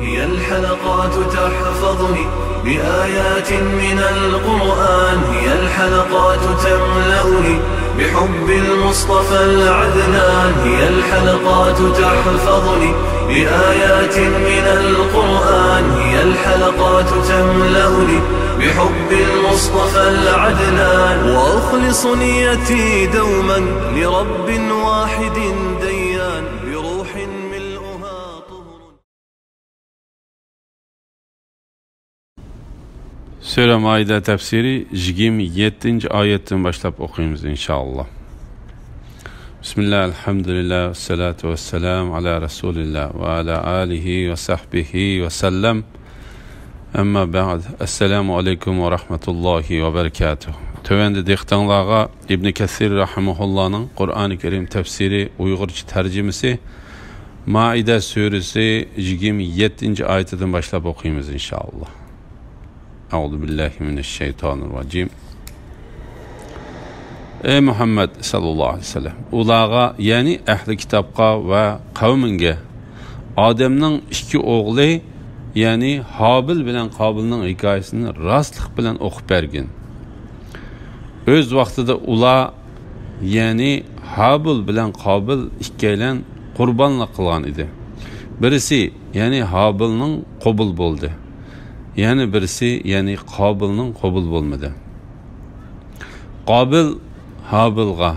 هي الحلقات تحفظني بآيات من القرآن، هي الحلقات تملأني بحب المصطفى العدنان، هي الحلقات تحفظني بآيات من القرآن، هي الحلقات تملأني بحب المصطفى العدنان، وأخلص نيتي دوما لرب واحد ديان بروح ملؤها طهر. Sure Maide tefsiri 27. ayetten başlap okuyumuz inşallah. Bismillah, elhamdülillah, salatu vesselam ala Resulillah ve ala alihi ve sahbihi ve sellem. Amma ba'd. Esselamu aleyküm ve rahmetullahi ve berekatuh. Tövende dehtanlığa İbn Kesir rahimahullah'ın Kur'an-ı Kerim tefsiri Uygurca tercümesi Maide suresi 27. ayetinden başlap okuyumuz inşallah. Euzubillahimineşşeytanirracim. Ey Muhammed sallallahu aleyhi ve sellem, ulağa yani ehli kitapqa ve kavminge Adem'nin iki oğlu yani Habil bilen Kabil'nin hikayesini rastlık bilen okup bergin. Öz vaxtida ula yani Habil bilen Kabil ikkaylan qurbanlık kılgan idi. Birisi yani Habil'nin qabul boldu. Yani birisi yani Kabil'nin qabul bolmadı. Kabil Habil'a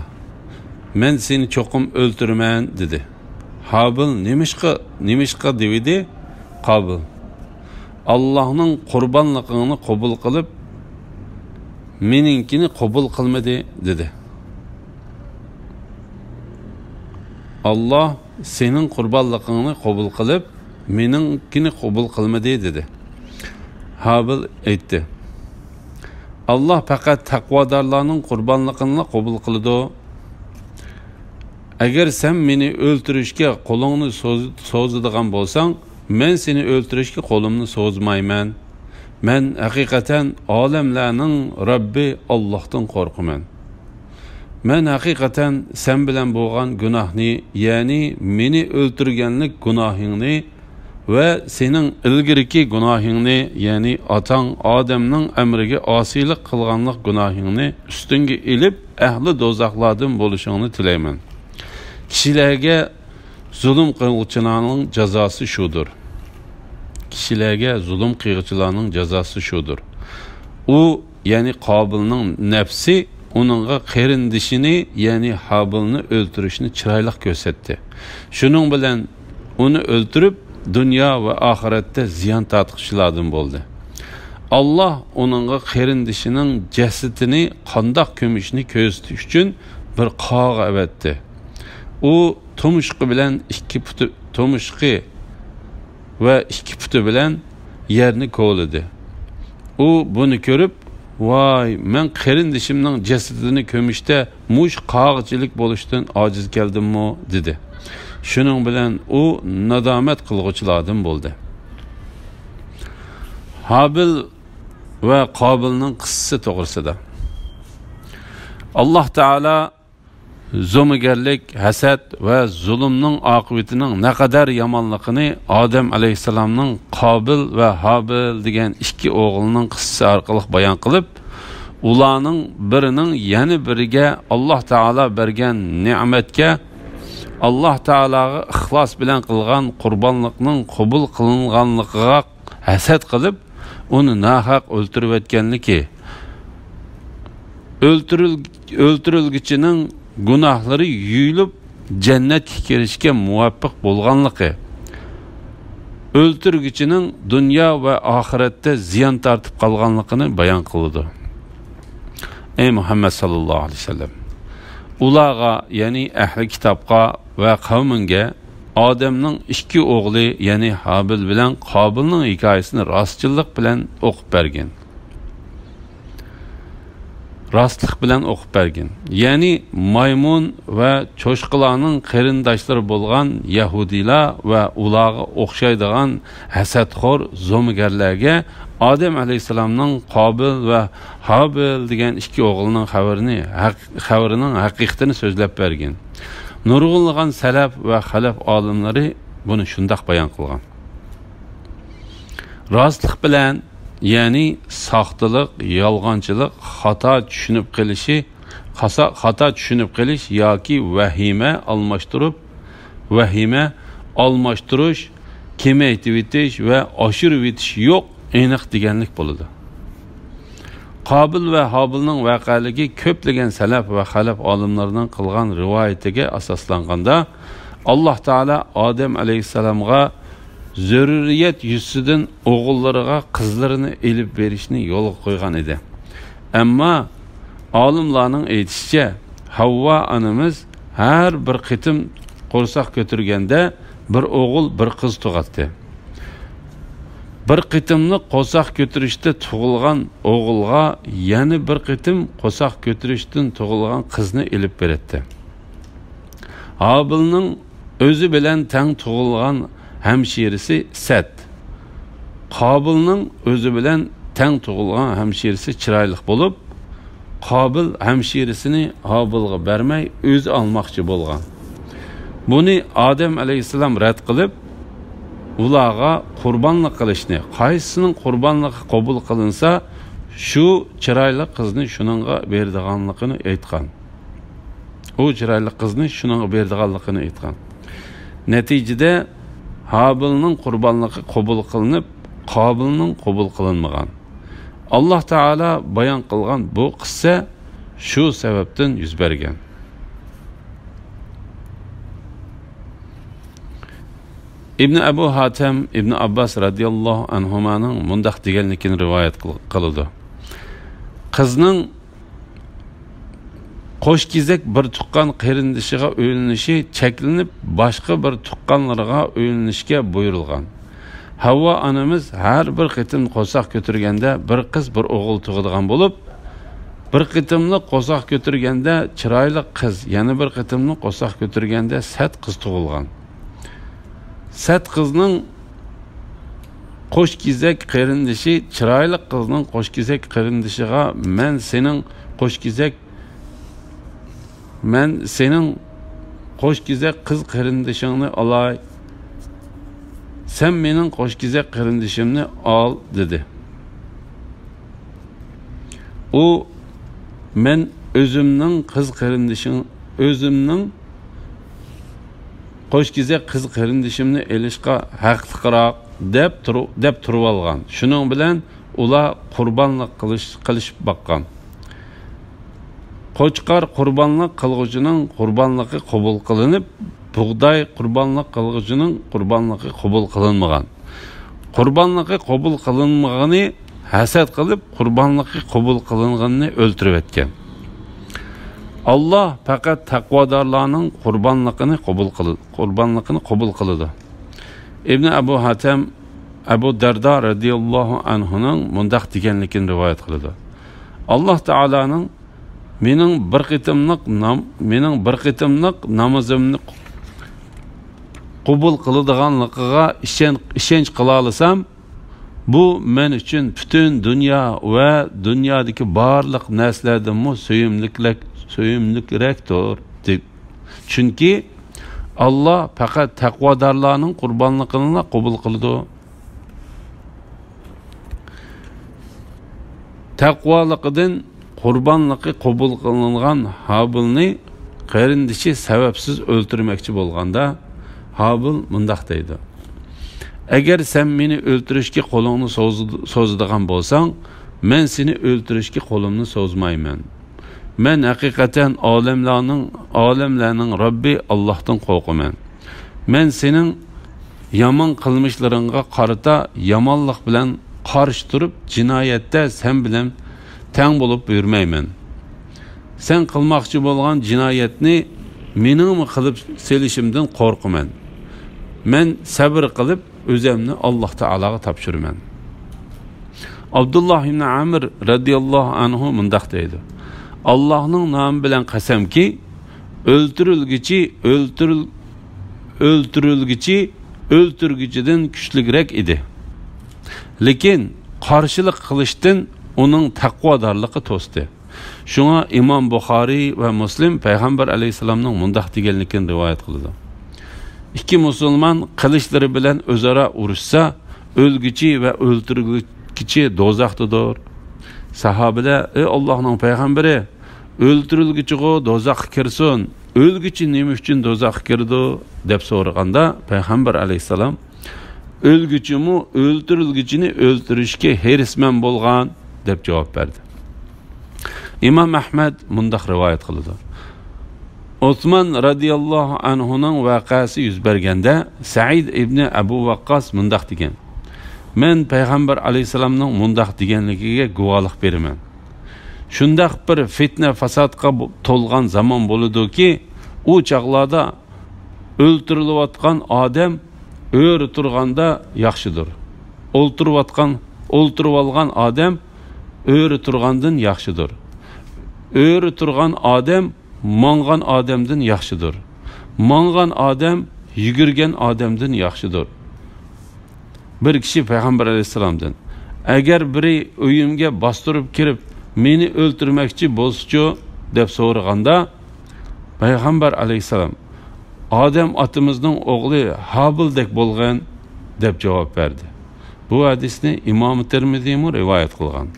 men seni çokum öldürmen dedi. Habil nimişqa devidi. Kabil Allah'ın qurbanlığını qabul qılıp meninkini qabul qılmadı dedi. Allah senin qurbanlığını qabul qılıp meninkini qabul qılmadı dedi. Habil aytdi. Allah faqat taqvodarlarning qurbanlığını qabul qiladi. Agar sen meni o'ltirishga qo'lingni so'zadigan bo'lsang, men seni o'ltirishga qo'limni so'zmayman. Men haqiqatan olamlarning Robbi Allohdan qo'rqaman. Men haqiqatan sen bilan bo'lgan gunohni, ya'ni meni o'ltirganlik gunohingni ve senin ilgiriki günahını yani atan Adem'nin emrige asilik kılganlık günahını üstünge ilip ehli dozakladın buluşunu tileymen. Kişilerge zulüm kıyıcılarının cezası şudur. Kişilerge zulüm kıyıcılarının cezası şudur. O yani Kabil'nin nefsi onunla kerindişini yani Habil'ni öldürüşünü çıraylık gösterdi. Şunun bilen onu öldürüp dünya ve ahirette ziyan tartışılardan oldu. Allah onunla kerindişinin cesetini, kandak kömüşünü köztüş için bir qağa evetti. O tomuşqı bilen tomuşqı ve iki putu bilen yerini kovladı. O bunu görüp vay men kerindişimnin cesetini kömüşte muş qağıcılık boluştan aciz geldim mi dedi. Şunun bilen o nadamet kılgıçlardan buldu. Habil ve Kabil'nin kıssası doğrusida. Allah Teala zomigerlik, haset ve zulümün akıbetinin ne kadar yamanlıkını Adem Aleyhisselam'ın Kabil ve Habil degen iki oğlunun kıssası arkalık bayan kılıp, ulanın birinin yeni birige Allah Teala bergen nimetke Allah Teala'ga ihlas bilen kılgan kurbanlıkның qabul kılınganlıqıga haset kılıp onu nahaq öldürüp etkenliki öldürülgüçünün günahları yuyulup cennetke kirişke muvaffaq bolganlıqı öldürgüçünün dünya ve ahirette ziyan tartıp kalganlıqını bayan kılıdı. Ey Muhammed sallallahu aleyhi ve sellem, ulağa yani ehli kitapqa ve kavminge Adem'nin iki oğlu yani Habil bilen Kabil'nin hikayesini rastçılık bilen okup bergin. Rastlık bilen okup bergin. Yani maymun ve çoşqılarının kerindaşları bolgan Yahudiler ve ulağı okşaydıgan hasetxor zomigerlerge Adem Aleyhisselam'ın Kabil ve Habil degen iki oğlunun xabarının haqiqatini sözlep bergin. Nurgulluğun selef ve halef alimleri bunu şundak bayan kılgan. rostlik bilan, ya'ni soxtalik, yolg'onchilik, xato tushunib qilish yoki vahima almashtirish, kemaytib etish va oshirib etish yo'q, aniq deganlik bo'ladi. Qobil va Hobilning voqealigi ko'plagan salaf va xalaf olimlarining qilgan rivoyatiga asoslanganda Alloh taolo Odam alayhissalomga zurriyat yuzidan o'g'illariga qizlarini elib berishni yo'lga qo'ygan edi. Ammo olimlarning aytishicha, Havva onamiz har bir qitim qo'rsoq ko'targanda bir o'g'il, bir qiz tug'atdi. Bir qitimni qo'rsoq ko'tarishda tug'ilgan o'g'ilga yana bir qitim qo'rsoq ko'tarishdan tug'ilgan qizni elib berdi. Hobilning o'zi bilan teng tug'ilgan hamshirisi Sat. Qobilning o'zi bilan teng tug'ilgan hamshirisi chiroyli bo'lib, Qobil hamshirisini Hobilga bermay o'zi olmoqchi bo'lgan. Buni Odam alayhissalom rad qilib, ularga qurbonlik qilishni, qaysisining qurbonligi qabul qilinsa, shu chiroyli qizni shuningga berdiganligini aytgan. U chiroyli qizni shuningga berdiganligini aytgan. Natijada Hobilning qurbonligi qabul qilinib, Qobilning qabul qilinmagan. Alloh taolo bayon qilgan bu qissa shu sababdan yuz bergan. İbn Abu Hatem, İbn Abbas radiyallahu anhumaning mundaq deganligini rivoyat qildi. Qizning qo'shkizak bir tuqqan qarindishiga o'yinishi cheklanib, boshqa bir tuqqanlarga o'yinishga buyurilgan. Havva onamiz har bir qitim qo'rsoq ko'targanda bir qiz, bir o'g'il tug'adigan bo'lib, bir qitimni qo'rsoq ko'targanda chiroyli qiz, yana bir qitimni qo'rsoq ko'targanda Sat qiz tug'ilgan. Sat qizning qo'shkizak qarindishi chiroyli qizning qo'shkizak qarindishiga men sening qo'shkizak qiz qarindishingni olay, sen mening qo'shkizak qarindishimni ol dedi. U men o'zimning qiz qo'shkizak qiz qarindishimni elishga haqliroq deb turib olgan. Shuning bilan ular qurbonlik qilishib boqqan. Qo'chqar qurbonlik qilg'uchining qurbonligi qabul qilinib, bug'doy qurbonlik qilg'uchining qurbonligi qabul qilinmagan. Qurbonligi qabul qilinmagani hasad qilib, qurbonligi qabul qilinganini o'ltirib etgan. Allah faqat taqvodorlarning qurbonligini qabul qiladi. İbn Abu Hatem Abu Darda radiyallohu anhuning mundaq deganligini rivoyat qiladi. Alloh taolaning mening bir qitimliq namozimni qabul qiladiganligiga ishonch qila olsam, bu men uchun butun dunyo va dunyodagi barliq narsalardan söyümlükrektir. Çünkü Allah fakat takvadarlarının kurbanlıklarını kabul kıldı. Takvalıktan kurbanlıkı kabul kılınan Habilni qarindişi sebepsiz öldürmekçi bolganda Habil mundaq deydi. Eğer sen beni öldürüşki kolunu sozduğun bolsan, men seni öldürüşki kolumnu sozmayman. Men hakikaten alemlerinin Rabbi Allah'tan korkumen. Men senin yaman kılmışlarına karıta yamanlık bilen karşı durup cinayette sen bilen ten bulup buyurmaymen. Sen kılmakçı bolgan cinayetini mening kılıp selişimden korkumen. Men sabır kılıp özemni Allah Teala'ya tapşırmen. Abdullah ibn Amr radiyallahu anhu mundaq deydi. Allah'ın namı bilen qasam ki öldürgücüden güçlügrek idi. Lekin qarşılık qilishdan onun taqvodorligi to'sdi. Şuna İmam Buxoriy ve Muslim Peygamber aleyhisselamның mundaq deganligini rivoyat qildi. İki musulmon qilishlari bilan o'zaro urushsa, o'lguchi va o'ltirguchi do'zaxdadir. Sahobalar, ey Allohning payg'ambari, o'ltirilguchi-g'o do'zaxga kirsin, o'lguchi nima uchun do'zaxga kirdi deb so'raganda payg'ambar alayhisalom o'lguchimi o'ltirilguchini o'ltirishga herisman bo'lgan deb javob berdi. Imom Ahmad mundaq rivoyat qildi. Osman radhiyallohu anhuning voqeasi yuz berganda Said ibn Abu Waqqas mundaq degan: "Men payg'ambar alayhisalomning mundaq deganligiga guvohlik beraman. Shundaq bir fitna fasodga to'lgan zamon bo'ladi-ki, u chaqlarda o'ltirilayotgan odam o'ri turganda yaxshidir. O'ltirib olgan odam o'ri turgandan yaxshidir. O'ri turgan odam mangan odamdan yaxshidir. Mangan odam yugurgan odamdan yaxshidir." Bir kishi payg'ambar alayhisalomdan: "Agar biri uyimga bostirib kirib, meni o'ltirmoqchi bo'lsa-chi?" deb so'raganda payg'ambar alayhisalom: "Odam otamizning o'g'li Habildek bo'lgan" deb javob berdi. Bu hadisni Imom Termiziy rivoyat qilgan.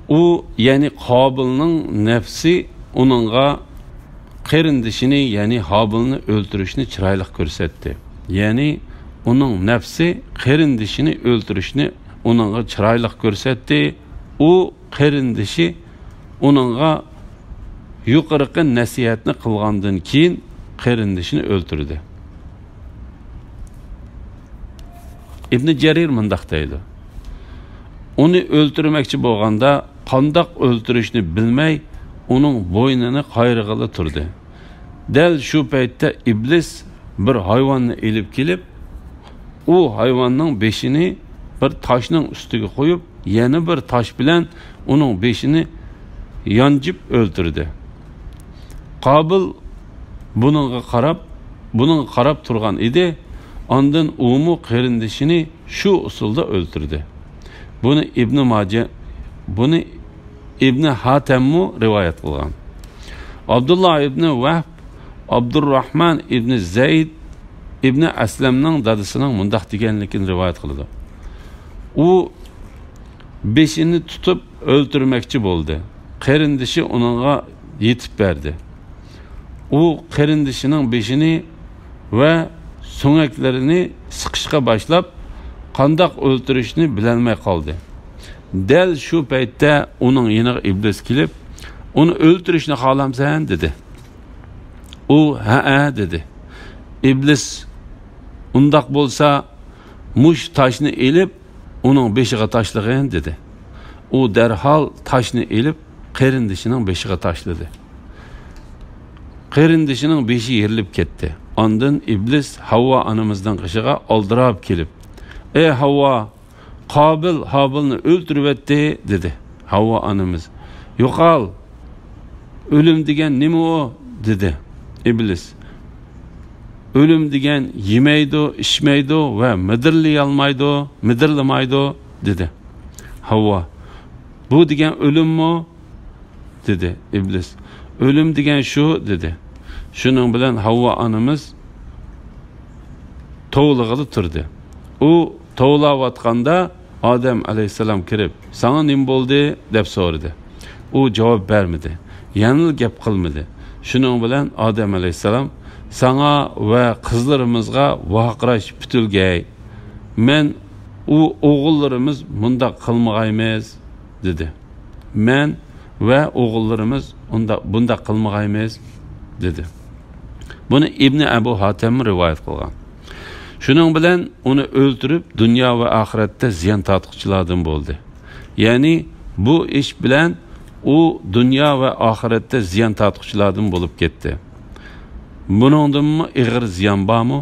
U yani Qabilning nafsi uningga qarindishini, yani Habilni o'ltirishni chiroyli ko'rsatdi. Yani uning nafsi qarindishini o'ltirishni uningga chiroyli ko'rsatdi. U qarindishi uningga yuqorqi nasihatni qilgandan keyin qarindishini o'ltirdi. Ibn Jarir mundaq deydi: "Uni o'ltirmoqchi bo'lganda qandoq o'ltirishni bilmay, uning bo'ynini qayrig'ili turdi. Dal shu paytda iblis bir hayvonni elib kelib, u hayvonning beshini bir toshning ustiga qo'yib, yana bir tosh bilan uning beshini yonjib o'ltirdi. Qabil buningga qarab turgan edi. Ondan umu qarindishini shu usulda o'ltirdi." Buni İbn Hatemmu rivoyat qilgan. Abdullah ibn Vahb Abdurrahman ibn Zayd ibn Aslamning dadasining mundaq deganligini rivoyat qildi. U beshini tutib o'ltirmoqchi bo'ldi. Qarindishi uningga yetib berdi. U qarindishining beshini va so'ngaklarini siqishga boshlab, qandoq o'ltirishni bilolmay qoldi. Dal shu paytda uning yeniga iblis kelib, "Uni o'ltirishni xohlamsan?" dedi. U "Ha" dedi. İblis "Undaq bo'lsa, mush toshni elib, uning beshiga tashlag'in" dedi. U darhol toshni elib, qarindishining beshiga tashladi. Qarindishining beshi yerilib ketdi. Ondan iblis Havva onamizdan qishiga oldirab kelib, "Ey Havva, Qabil Habilni o'ltirib etdi" dedi. Havva onamiz "Yo'qol, o'lim degan nima o?" dedi. İblis "O'lim degan yemaydi, ichmaydi va midirlamaydi" dedi. Havva "Bu degan o'limmi?" dedi. İblis "O'lim degan shu" dedi. Shuning bilan Havva onamiz tovlig'ida turdi. U tovlayotganda Adem aleyhisselam kirib, "Sana nim bo'ldi?" deb so'radi. U javob bermadi. Yanil gap qilmadi. Shuning bilan Adem aleyhisselam "Sana va qizlarimizga vaqirash putilgay. Men u o'g'illarimiz bunda qilmag'aymiz" dedi. "Men va o'g'illarimiz bunda qilmag'aymiz" dedi. Buni İbn Abu Hatem rivoyat qilgan. Shuning bilan uni o'ltirib, dunyo va oxiratda ziyon tortquchilardan bo'ldi. Ya'ni bu ish bilan u dunyo va oxiratda ziyon tortquchilardan bo'lib ketdi. Buningdanmi ig'ir ziyon bormi?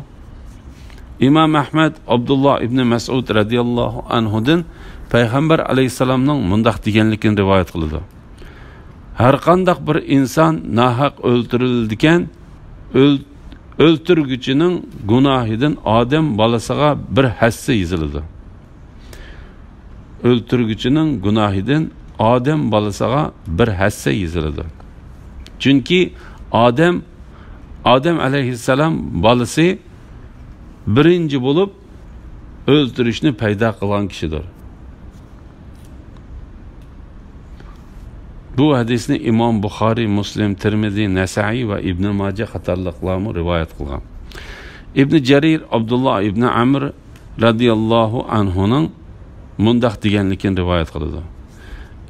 İmam Ahmad Abdullah ibn Mas'ud radhiyallohu anhudan payg'ambar alayhisalomning mundaq deganligini rivoyat qildi. Har qanday bir inson nahaq o'ltirildigan o'ltirguchining gunohidan odam bolasiga bir hassa yoziladi. o'ltirguchining gunohidan odam bolasiga bir hassa yeziladi. Chunki Odam alayhissalom bolasi birinchi bo'lib o'ltirishni paydo qilgan kishidir. Bu hadisni Imom Buxoriy, Muslim, Tirmiziy, Nasa'iy va Ibn Majah qatorliqlar rivoyat qilgan. Ibn Jarir Abdullah ibn Amr radhiyallohu anhuning mundaq deganligini rivoyat qiladi.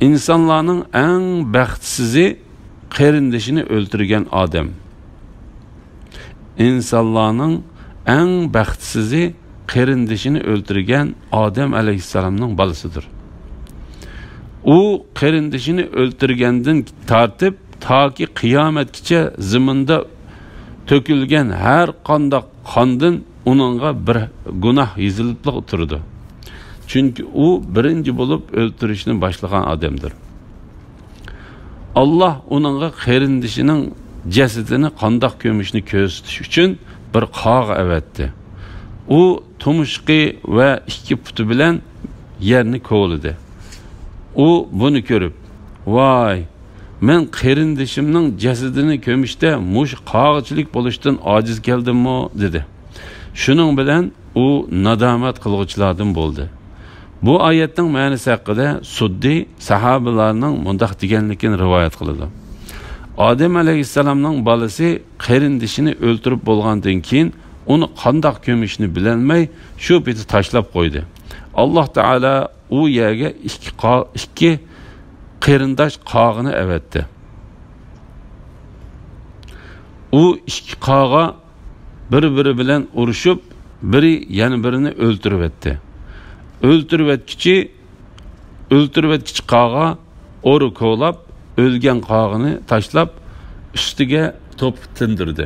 İnsanlarning eng baxtsizi qarindishini o'ltirgan odam. İnsanlarning eng baxtsizi qarindishini o'ltirgan Odam alayhissalomning bolasidir. U qarindishini o'ltirgandan tortib toki qiyomatgacha ziminda to'kilgan har qanday qondan uningga bir gunoh yozilib o'tirdi. Chunki u birinchi bo'lib o'ltirishni boshlagan odamdir. Allah uningga qarindishining jasadini qandoq ko'mishni ko'rsatish uchun bir qog' avatdi. U tumshqi va ikki puti bilan yerni kovladi. U buni ko'rib, "Voy, men qarindishimning jasadini ko'mishda mush qog'chilik bo'lishdan ojiz keldim-mi?" dedi. Shuning bilan u nadomat qilg'uchilardan bo'ldi. Bu oyatning ma'nosi haqida Suddi sahobalarning mundaq deganligini rivoyat qiladi. Odam alayhissalomning bolasi qarindishini o'ltirib bo'lgandan keyin uni qandoq ko'mishni bilolmay shu peti tashlab qo'ydi. Alloh taolo u yerga ikki qarindosh qog'ini avatdi. U ikki qog'a bir-biri bilan urushib, biri yana birini o'ltirib etdi. O'ltirib qog'a o'ri kovlab, o'lgan qog'ini tashlab ustiga to'p tindirdi.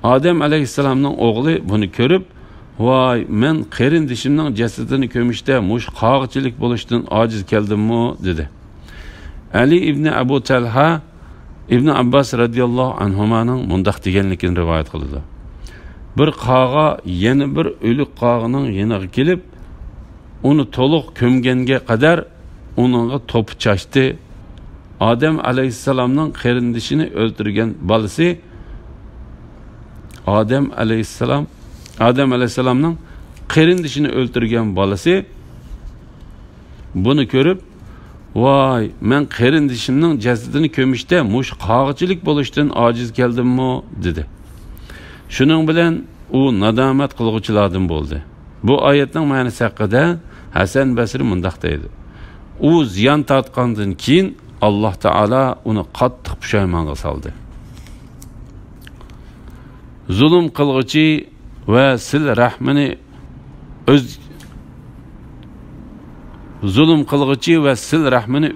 Odam alayhissalomning o'g'li buni ko'rib, "Voy, men qarindishimning jasadini ko'mishda mush qog'chilik bo'lishdan ojiz keldim-mi?" dedi. Ali ibn Abu Talha Ibn Abbas radhiyallohu anhumaning mundaq deganligini rivoyat qiladi. Bir qog'a yana bir o'lik qog'ining yeniga kelib, uni to'liq ko'mganga qadar uningga to'p chashdi. Odam alayhissalomning qarindishini o'ltirgan bolasi Odam alayhissalomning qarindishini o'ltirgan bolasi buni ko'rib, "Voy, men qarindishimning jasadini ko'mishda mush qog'chilik bo'lishdan ojiz keldim-mi?" dedi. Shuning bilan u nadomat qilg'uchilardan bo'ldi. Bu oyatning ma'nosi haqida Hasan Basri mundaq deydi. U ziyon tortgandan keyin Alloh taolo uni qattiq pushaymonga soldi. Zulm qilg'uchi va sil rahmini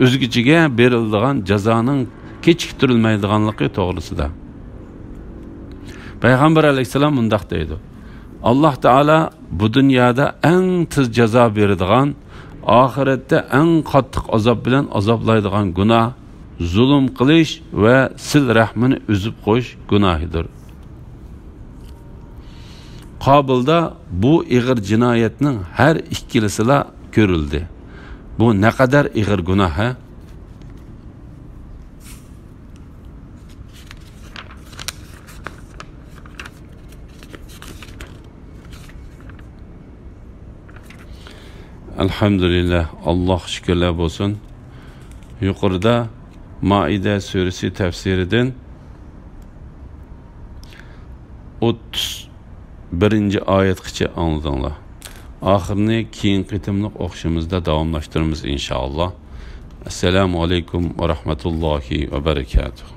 o'zgichiga beriladigan jazoning kechiktirilmaydiganligi to'g'risida. Payg'ambar alayhisalom mundaq deydi. Alloh taolo bu dunyoda eng tez jazo beradigan, oxiratda eng qattiq azob bilan azoblaydigan gunoh zulm qilish va sil rahmini uzib qo'yish gunohidir. Qobilda bu ig'ir jinoyatning har ikkilisida ko'rildi. Bu ne kadar ig'ir gunoh ha? Elhamdülillah, Allah şükürler olsun. Yukarıda Maide suresi tefsiriden 31. ayetkiçe anladınlar. Ahirini keyin qitimliq o'qishimizda davomlashtiramiz inşallah. Assalomu alaykum va rahmatullohi va barakatuh.